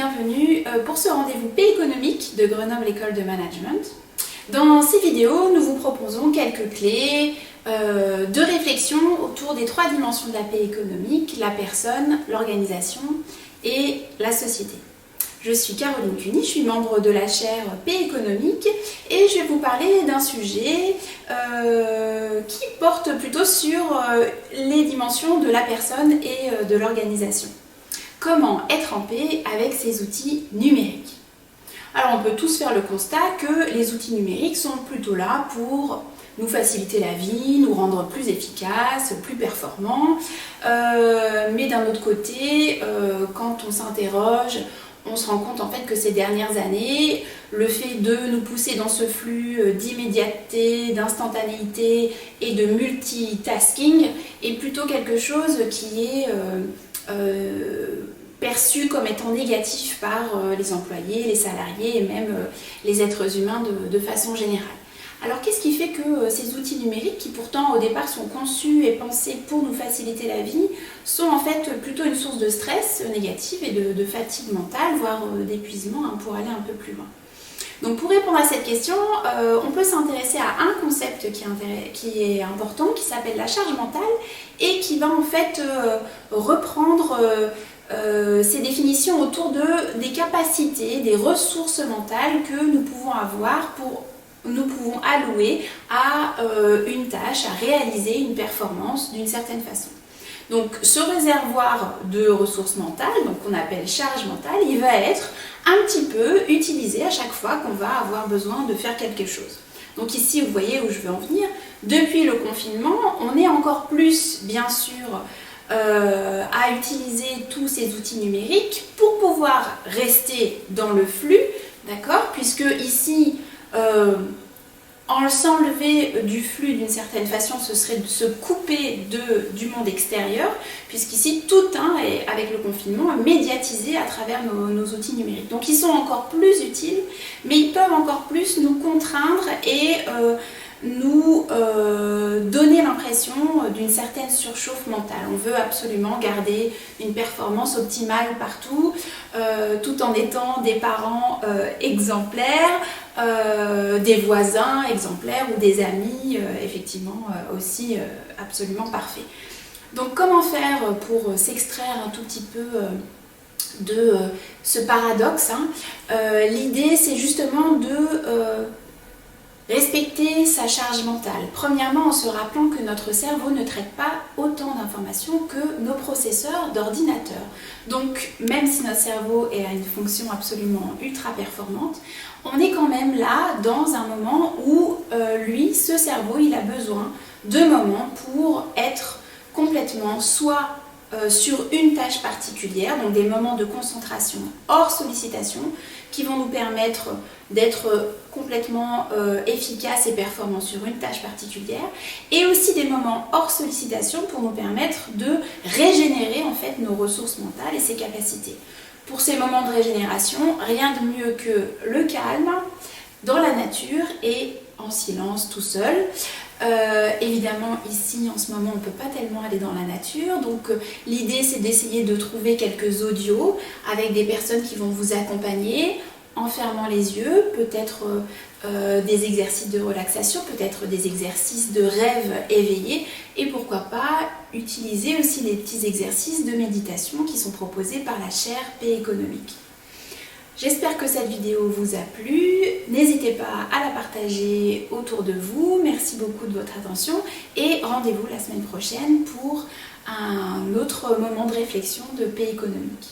bienvenue pour ce rendez-vous Paix économique de Grenoble École de Management. Dans ces vidéos, nous vous proposons quelques clés de réflexion autour des trois dimensions de la paix économique, la personne, l'organisation et la société. Je suis Caroline Cuny, je suis membre de la chaire Paix économique et je vais vous parler d'un sujet qui porte plutôt sur les dimensions de la personne et de l'organisation. Comment être en paix avec ces outils numériques? Alors on peut tous faire le constat que les outils numériques sont plutôt là pour nous faciliter la vie, nous rendre plus efficaces, plus performants, mais d'un autre côté, quand on s'interroge, on se rend compte en fait que ces dernières années, le fait de nous pousser dans ce flux d'immédiateté, d'instantanéité et de multitasking est plutôt quelque chose qui est perçu comme étant négatif par les employés, les salariés et même les êtres humains de façon générale. Alors qu'est-ce qui fait que ces outils numériques, qui pourtant au départ sont conçus et pensés pour nous faciliter la vie, sont en fait plutôt une source de stress négatif et de fatigue mentale, voire d'épuisement pour aller un peu plus loin? Donc pour répondre à cette question, on peut s'intéresser à un concept qui est important, qui s'appelle la charge mentale et qui va en fait reprendre ces définitions autour des capacités, des ressources mentales que nous pouvons avoir nous pouvons allouer à une tâche, à réaliser une performance d'une certaine façon. Donc ce réservoir de ressources mentales, donc qu'on appelle charge mentale, il va être un petit peu utilisé à chaque fois qu'on va avoir besoin de faire quelque chose. Donc ici, vous voyez où je veux en venir. Depuis le confinement, on est encore plus, bien sûr, à utiliser tous ces outils numériques pour pouvoir rester dans le flux, d'accord? Puisque ici, s'enlever du flux d'une certaine façon, ce serait de se couper du monde extérieur, puisqu'ici tout est, avec le confinement, médiatisé à travers nos outils numériques. Donc ils sont encore plus utiles, mais ils peuvent encore plus nous contraindre et nous donner l'impression d'une certaine surchauffe mentale. On veut absolument garder une performance optimale partout, tout en étant des parents exemplaires, des voisins exemplaires ou des amis effectivement aussi absolument parfaits. Donc comment faire pour s'extraire un tout petit peu de ce paradoxe? L'idée c'est justement de respecter sa charge mentale. Premièrement, en se rappelant que notre cerveau ne traite pas autant d'informations que nos processeurs d'ordinateur. Donc, même si notre cerveau a une fonction absolument ultra performante, on est quand même là dans un moment où ce cerveau, il a besoin de moments pour être complètement soit sur une tâche particulière, donc des moments de concentration hors sollicitation qui vont nous permettre d'être complètement efficaces et performants sur une tâche particulière, et aussi des moments hors sollicitation pour nous permettre de régénérer en fait nos ressources mentales et ses capacités. Pour ces moments de régénération, rien de mieux que le calme, dans la nature et en silence tout seul. Évidemment ici en ce moment on ne peut pas tellement aller dans la nature, donc l'idée c'est d'essayer de trouver quelques audios avec des personnes qui vont vous accompagner en fermant les yeux, peut-être des exercices de relaxation, peut-être des exercices de rêve éveillé, et pourquoi pas utiliser aussi les petits exercices de méditation qui sont proposés par la chaire Paix économique. J'espère que cette vidéo vous a plu, n'hésitez pas à la partager autour de vous, merci beaucoup de votre attention et rendez-vous la semaine prochaine pour un autre moment de réflexion de paix économique.